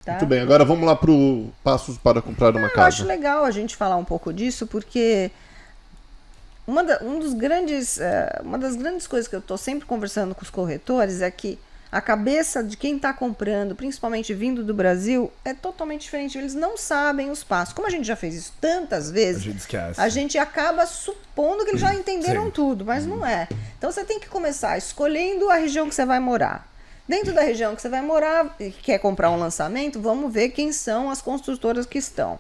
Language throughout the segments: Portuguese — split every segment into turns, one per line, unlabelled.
tá?
Muito bem, agora vamos lá para o passos para comprar uma
Eu
casa.
acho legal a gente falar um pouco disso, porque uma das grandes coisas que eu estou sempre conversando com os corretores é que a cabeça de quem está comprando, principalmente vindo do Brasil, é totalmente diferente. Eles não sabem os passos. Como a gente já fez isso tantas vezes,
A gente esquece.
a gente acaba supondo que eles já entenderam
Sim.
tudo, mas não é. Então você tem que começar escolhendo a região que você vai morar. Dentro da região que você vai morar e quer comprar um lançamento, vamos ver quem são as construtoras que estão.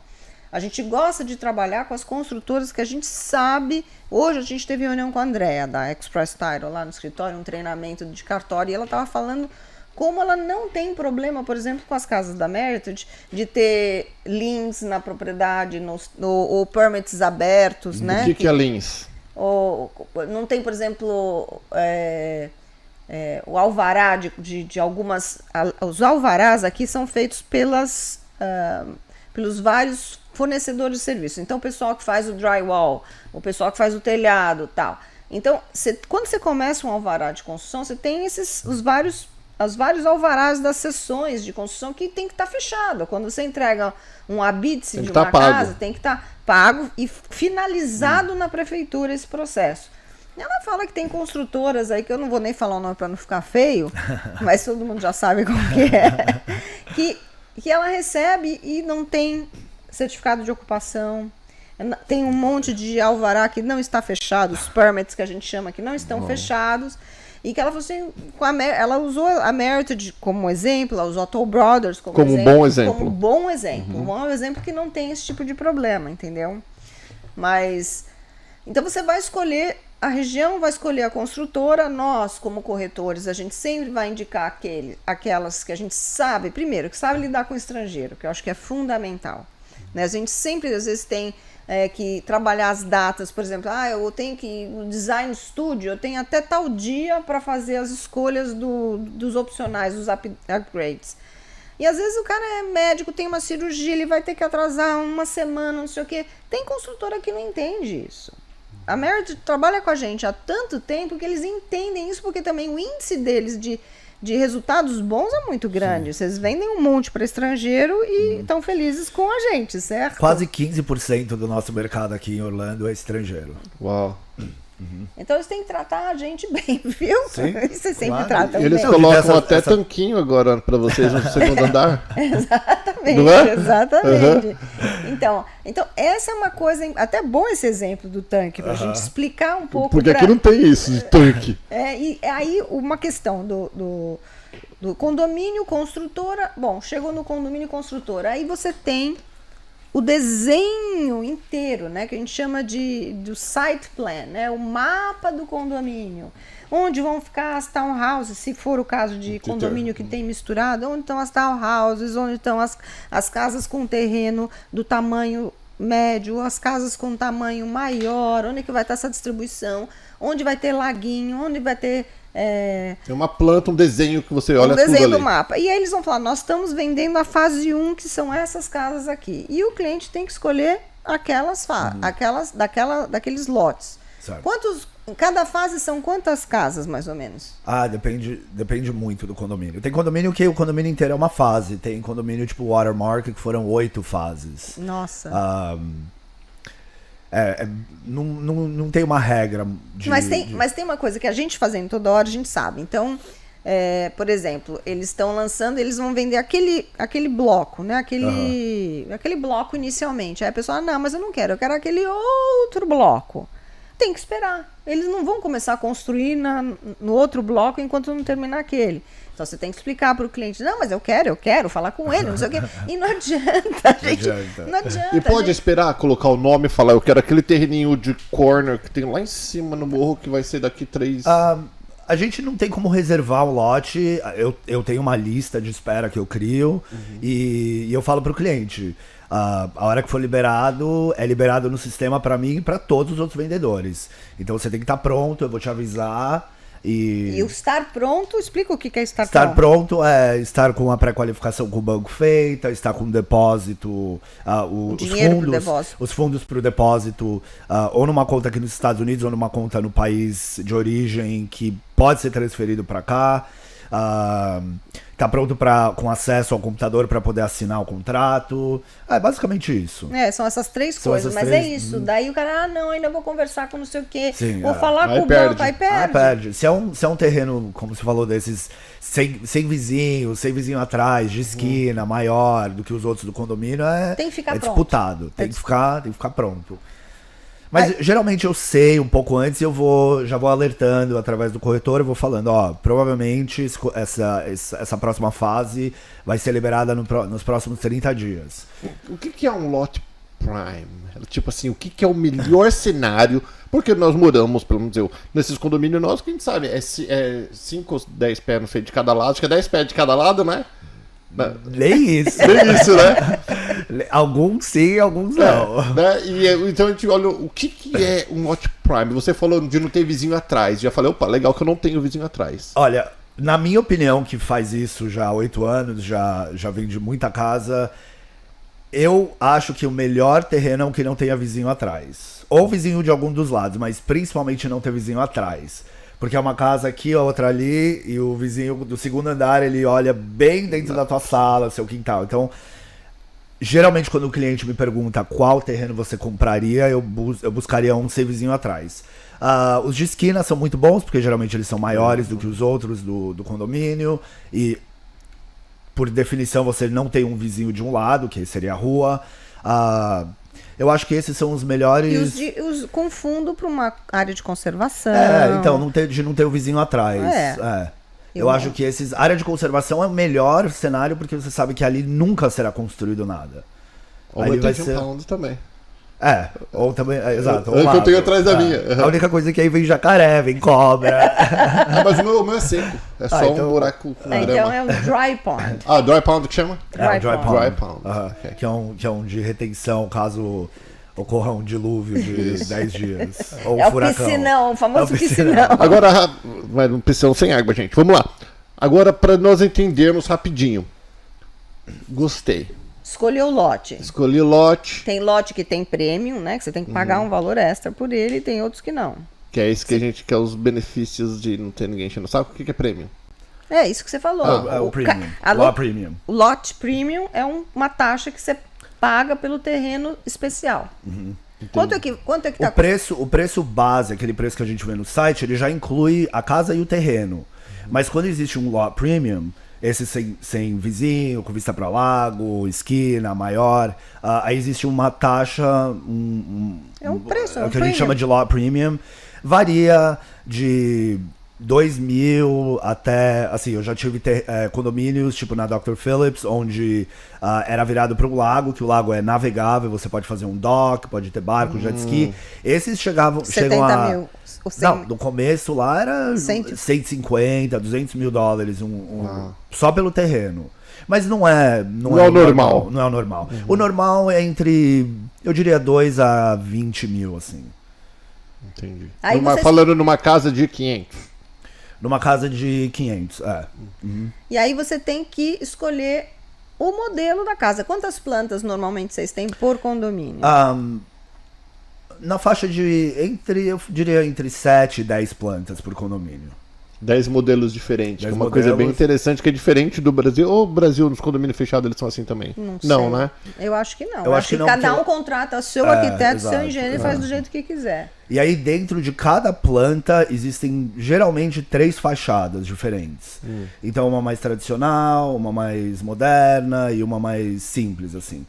A gente gosta de trabalhar com as construtoras que a gente sabe. Hoje a gente teve reunião com a Andrea, da Express Title, lá no escritório, um treinamento de cartório, e ela estava falando como ela não tem problema, por exemplo, com as casas da Meritage, de ter liens na propriedade, ou permits abertos, né?
O que é Lins?
Não tem, por exemplo, o alvará de algumas... Os alvarás aqui são feitos pelos vários fornecedores de serviço. Então, o pessoal que faz o drywall, o pessoal que faz o telhado, tal. Então, quando você começa um alvará de construção, você tem os vários alvarás das seções de construção que tem que estar fechado. Quando você entrega um habite de uma casa, tem que estar pago e finalizado na prefeitura esse processo. Ela fala que tem construtoras aí, que eu não vou nem falar o nome para não ficar feio, mas todo mundo já sabe como que é, que ela recebe e não tem certificado de ocupação, tem um monte de alvará que não está fechado, os permits que a gente chama que não estão fechados, e que ela falou assim, ela usou a Meritage como exemplo, ela usou a Toll Brothers como
um bom exemplo.
Como um bom exemplo, um bom exemplo que não tem esse tipo de problema, entendeu? Mas, então você vai escolher a região, vai escolher a construtora. Nós, como corretores, a gente sempre vai indicar aquelas que a gente sabe, primeiro, que sabe lidar com o estrangeiro, que eu acho que é fundamental. Né? A gente sempre, às vezes, tem que trabalhar as datas, por exemplo, eu tenho que, no design studio, eu tenho até tal dia para fazer as escolhas dos opcionais, dos upgrades. E às vezes o cara é médico, tem uma cirurgia, ele vai ter que atrasar uma semana, não sei o quê. Tem construtora que não entende isso. A Meritage trabalha com a gente há tanto tempo que eles entendem isso, porque também o índice deles de resultados bons é muito grande. Vocês vendem um monte para estrangeiro e estão felizes com a gente, certo?
Quase 15% do nosso mercado aqui em Orlando é estrangeiro.
Uau.
Então eles têm que tratar a gente bem, viu?
Sim,
Você sempre
claro.
tratam
Eles
bem.
colocam até tanquinho agora para vocês no segundo andar.
Exatamente,
Não é?
exatamente. Então, essa é uma coisa, até bom esse exemplo do tanque, para a gente explicar um pouco.
Porque aqui não tem isso de tanque.
E aí uma questão do condomínio construtora. Bom, chegou no condomínio construtora, aí você tem o desenho inteiro, né, que a gente chama do site plan, né, o mapa do condomínio, onde vão ficar as townhouses, se for o caso de condomínio que tem misturado, onde estão as townhouses, onde estão as casas com terreno do tamanho médio, as casas com tamanho maior, onde que vai estar essa distribuição, onde vai ter laguinho, onde vai ter...
Tem uma planta, um desenho que você olha tudo ali.
Um desenho do mapa. E aí eles vão falar, nós estamos vendendo a fase 1, que são essas casas aqui. E o cliente tem que escolher daqueles lotes.
Certo.
Em cada fase são quantas casas, mais ou menos?
Depende muito do condomínio. Tem condomínio que o condomínio inteiro é uma fase. Tem condomínio tipo Watermark, que foram 8 fases.
Nossa.
Não tem uma regra
Mas tem uma coisa que a gente fazendo toda hora, a gente sabe. Então, por exemplo, eles estão lançando, eles vão vender aquele bloco, né? Aquele bloco inicialmente. Aí a pessoa, não, mas eu quero aquele outro bloco. Tem que esperar. Eles não vão começar a construir no outro bloco enquanto não terminar aquele. Então você tem que explicar para o cliente, não, mas eu quero falar com ele, não sei o quê. E não adianta, gente. Não adianta.
E pode esperar colocar o nome e falar, eu quero aquele terreninho de corner que tem lá em cima no morro que vai ser daqui 3...
A gente não tem como reservar um lote. Eu tenho uma lista de espera que eu crio e eu falo pro cliente, a hora que for liberado, é liberado no sistema para mim e para todos os outros vendedores. Então você tem que estar pronto, eu vou te avisar.
E o estar pronto, explica o que é estar pronto.
Estar pronto é estar com a pré-qualificação com o banco feita, estar com o depósito, os fundos para o depósito, ou numa conta aqui nos Estados Unidos, ou numa conta no país de origem que pode ser transferido para cá. Tá pronto com acesso ao computador para poder assinar o contrato. É basicamente isso.
São essas três
São
coisas,
essas
mas
três,
é isso. Daí o cara, não, ainda vou conversar com não sei o quê.
Sim,
vou falar
Aí
com o
perde.
banco, aí perde.
Perde. Se é um terreno, como você falou, desses sem vizinho atrás, de esquina, maior do que os outros do condomínio,
Tem que ficar pronto.
disputado. Tem que ficar pronto. Mas geralmente eu sei um pouco antes e já vou alertando através do corretor, eu vou falando, ó, provavelmente essa próxima fase vai ser liberada nos próximos 30 dias.
O que é um lot prime? Tipo assim, o que é o melhor cenário? Porque nós moramos, pelo menos eu, nesses condomínios nossos, que a gente sabe, é 5 ou 10 pés, não sei, de cada lado, acho que é 10 pés de cada lado, né?
Nem isso.
Nem isso, né?
Alguns sim, alguns não.
Né? Então a gente olha o que é um lot prime. Você falou de não ter vizinho atrás. Já falei, opa, legal que eu não tenho vizinho atrás.
Olha, na minha opinião, que faz isso já há 8 anos, já vende muita casa, eu acho que o melhor terreno é o que não tenha vizinho atrás. Ou vizinho de algum dos lados, mas principalmente não ter vizinho atrás. Porque é uma casa aqui, a outra ali, e o vizinho do segundo andar, ele olha bem dentro da tua sala, seu quintal. Então, geralmente quando o cliente me pergunta qual terreno você compraria, eu buscaria um sem vizinho atrás. Os de esquina são muito bons, porque geralmente eles são maiores do que os outros do condomínio. E, por definição, você não tem um vizinho de um lado, que seria a rua. Eu acho que esses são os melhores.
E os confundo para uma área de conservação.
Então, não ter o vizinho atrás. Eu acho que área de conservação é o melhor cenário, porque você sabe que ali nunca será construído nada.
Ou
ali
vai ter pound também.
Ou também, exato.
É o que eu tenho atrás da minha.
A única coisa é que aí vem jacaré, vem cobra.
Mas o meu é seco. É só
então,
um buraco com grama.
Então é um dry pond.
Dry pound que chama?
O dry pond.
Dry pound.
Okay. Que é um de retenção caso ocorra um dilúvio de 10 dias. Ou
É
furacão.
O piscinão, o famoso piscinão.
Agora, mas um piscinão sem água, gente. Vamos lá. Agora, para nós entendermos rapidinho. Gostei.
Escolheu o lote.
Escolhi lote.
Tem lote que tem premium, né? Que você tem que pagar um valor extra por ele, e tem outros que não.
Que é isso que a gente quer, os benefícios de não ter ninguém enchendo. Sabe o que é premium?
É isso que você falou.
O premium. Premium.
O lot premium é uma taxa que você paga pelo terreno especial. Quanto é que tá?
O preço base, aquele preço que a gente vê no site, ele já inclui a casa e o terreno. Mas quando existe um lot premium, esse sem vizinho, com vista para lago, esquina, maior, aí existe uma taxa,
É um preço,
é o que a gente chama de lot premium, varia de 2.000 até, assim, eu já tive condomínios, tipo na Dr. Phillips, onde era virado para um lago, que o lago é navegável, você pode fazer um dock, pode ter barco, jet ski. Esses chegam
70 mil.
Não, no começo lá era 150, 200 mil dólares só pelo terreno. Mas não é o normal. Não é o normal. O normal é entre, eu diria, 2 a 20 mil, assim.
Entendi.
Aí
falando numa casa de 500.
Numa casa de 500,
E aí você tem que escolher o modelo da casa. Quantas plantas normalmente vocês têm por condomínio?
Na faixa de eu diria entre 7 e 10 plantas por condomínio.
10 modelos diferentes.
10
uma coisa bem interessante que é diferente do Brasil. Ou o Brasil, nos condomínios fechados, eles são assim também?
Não,
né?
Eu acho que não.
Eu acho que não,
cada
porque
um contrata o seu arquiteto, seu
exato,
engenheiro e faz do jeito que quiser.
E aí dentro de cada planta existem geralmente 3 fachadas diferentes. Então uma mais tradicional, uma mais moderna e uma mais simples, assim.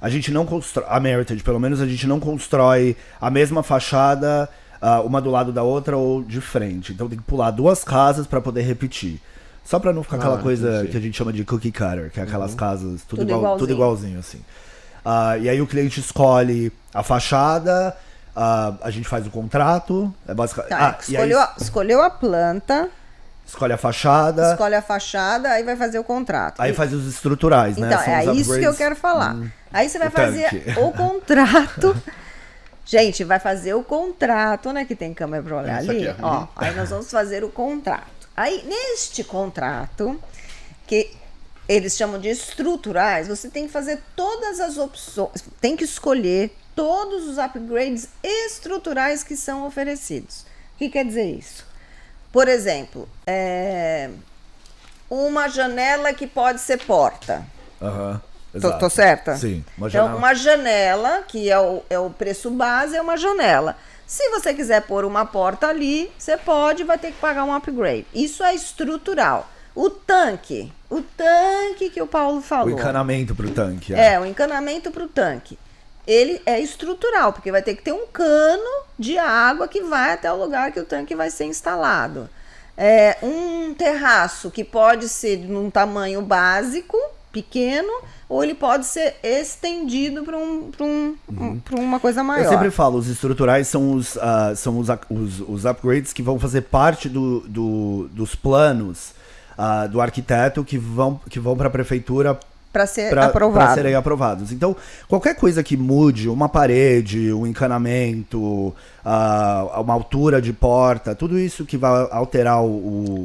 A gente não constrói, a Meritage pelo menos, a gente não constrói a mesma fachada uma do lado da outra ou de frente. Então tem que pular 2 casas para poder repetir. Só para não ficar aquela coisa
entendi.
que a gente chama de cookie cutter, que é aquelas casas tudo
igualzinho.
igualzinho, assim. E aí o cliente escolhe a fachada, a gente faz o contrato, é basicamente...
Escolheu a planta,
escolhe a fachada,
aí vai fazer o contrato.
aí faz os estruturais, né?
Então,
São
é
os
isso que eu
upgrades.
quero falar. Aí você vai
o
fazer
tanque.
o contrato. Gente, vai fazer o contrato, né? Que tem câmera pra olhar
Isso
ali.
aqui,
Ó, aí nós vamos fazer o contrato. Aí, neste contrato, que eles chamam de estruturais, você tem que fazer todas as opções, tem que escolher todos os upgrades estruturais que são oferecidos. O que quer dizer isso? Por exemplo, uma janela que pode ser porta.
Aham.
Tô certa?
Sim, uma
Então,
janela.
uma janela, que é o preço base, é uma janela. Se você quiser pôr uma porta ali, você pode, vai ter que pagar um upgrade. Isso é estrutural. O tanque que o Paulo falou.
O encanamento pro tanque.
O encanamento para o tanque. Ele é estrutural, porque vai ter que ter um cano de água que vai até o lugar que o tanque vai ser instalado. Um terraço que pode ser num tamanho básico, pequeno, ou ele pode ser estendido para uma coisa maior.
Eu sempre falo, os estruturais são os upgrades que vão fazer parte dos planos do arquiteto que vão para a prefeitura
para ser
para serem aprovados. Então, qualquer coisa que mude, uma parede, um encanamento, uma altura de porta, tudo isso que vai alterar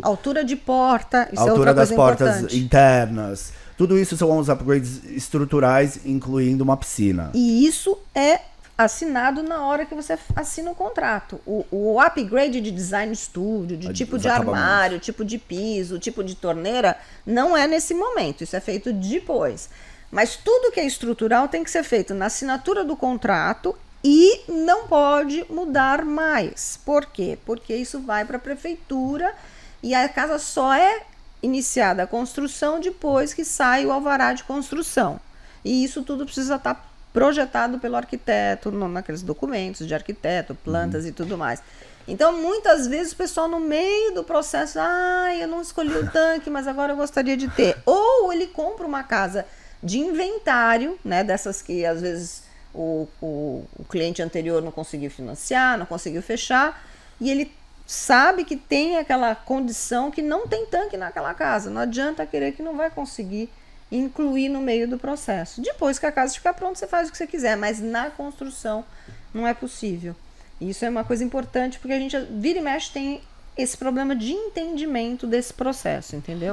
altura de porta, isso
a
é
altura
outra
das
coisa
portas
importante.
internas, tudo isso são os upgrades estruturais, incluindo uma piscina.
E isso é assinado na hora que você assina o contrato. O upgrade de design studio, de tipo de armário, tipo de piso, tipo de torneira, não é nesse momento. Isso é feito depois. Mas tudo que é estrutural tem que ser feito na assinatura do contrato e não pode mudar mais. Por quê? Porque isso vai para a prefeitura e a casa só é iniciada a construção depois que sai o alvará de construção. E isso tudo precisa estar projetado pelo arquiteto, naqueles documentos de arquiteto, plantas e tudo mais. Então, muitas vezes o pessoal no meio do processo, eu não escolhi o tanque, mas agora eu gostaria de ter. Ou ele compra uma casa de inventário, né, dessas que às vezes o cliente anterior não conseguiu financiar, não conseguiu fechar, e ele sabe que tem aquela condição que não tem tanque naquela casa. Não adianta querer que não vai conseguir incluir no meio do processo. Depois que a casa estiver pronta, você faz o que você quiser, mas na construção não é possível. Isso é uma coisa importante, porque a gente vira e mexe tem esse problema de entendimento desse processo, entendeu?